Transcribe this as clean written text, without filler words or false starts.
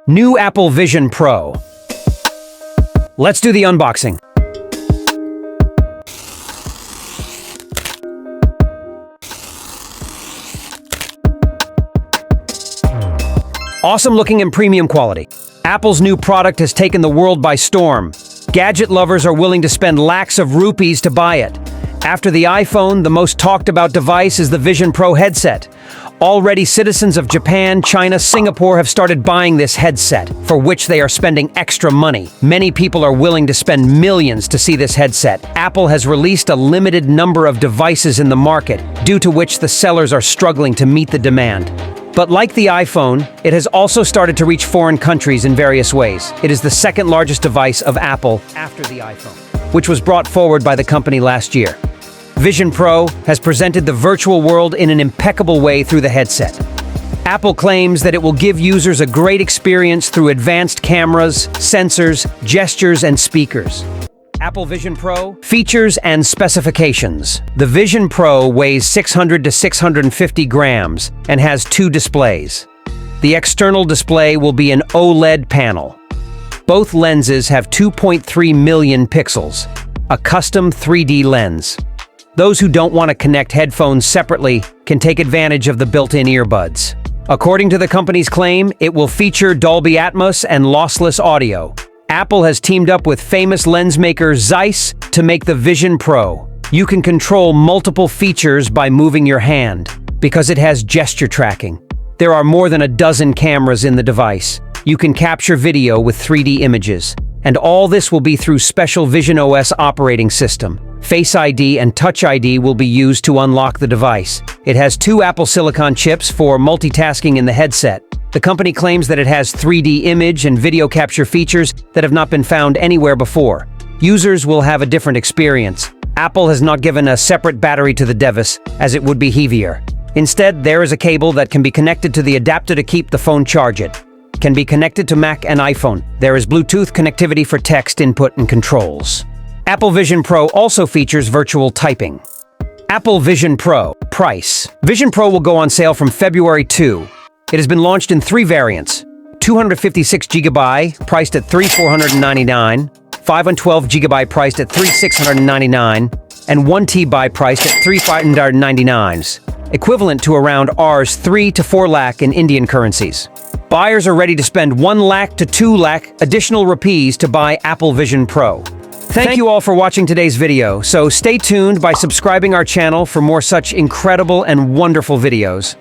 New Apple Vision Pro. Let's do the unboxing. Awesome looking and premium quality. Apple's new product has taken the world by storm. Gadget lovers are willing to spend lakhs of rupees to buy it. After the iPhone, the most talked about device is the Vision Pro headset. Already, citizens of Japan, China, Singapore have started buying this headset, for which they are spending extra money. Many people are willing to spend millions to see this headset. Apple has released a limited number of devices in the market, due to which the sellers are struggling to meet the demand. But like the iPhone, it has also started to reach foreign countries in various ways. It is the second largest device of Apple after the iPhone, which was brought forward by the company last year. Vision Pro has presented the virtual world in an impeccable way through the headset. Apple claims that it will give users a great experience through advanced cameras, sensors, gestures, and speakers. Apple Vision Pro features and specifications. The Vision Pro weighs 600 to 650 grams and has two displays. The external display will be an OLED panel. Both lenses have 2.3 million pixels, a custom 3D lens. Those who don't want to connect headphones separately can take advantage of the built-in earbuds. According to the company's claim, it will feature Dolby Atmos and lossless audio. Apple has teamed up with famous lens maker Zeiss to make the Vision Pro. You can control multiple features by moving your hand, because it has gesture tracking. There are more than a dozen cameras in the device. You can capture video with 3D images. And all this will be through special Vision OS operating system. Face ID and Touch ID will be used to unlock the device. It has two Apple Silicon chips for multitasking in the headset. The company claims that it has 3D image and video capture features that have not been found anywhere before. Users will have a different experience. Apple has not given a separate battery to the device, as it would be heavier. Instead, there is a cable that can be connected to the adapter to keep the phone charged. Can be connected to Mac and iPhone. There is Bluetooth connectivity for text input and controls. Apple Vision Pro also features virtual typing. Apple Vision Pro. Price. Vision Pro will go on sale from February 2. It has been launched in three variants. 256GB, priced at $3,499, 512GB priced at $3,699, and 1TB priced at $3,599, equivalent to around Rs 3 to 4 lakh in Indian currencies. Buyers are ready to spend 1 lakh to 2 lakh additional rupees to buy Apple Vision Pro. Thank you all for watching today's video, so stay tuned by subscribing our channel for more such incredible and wonderful videos.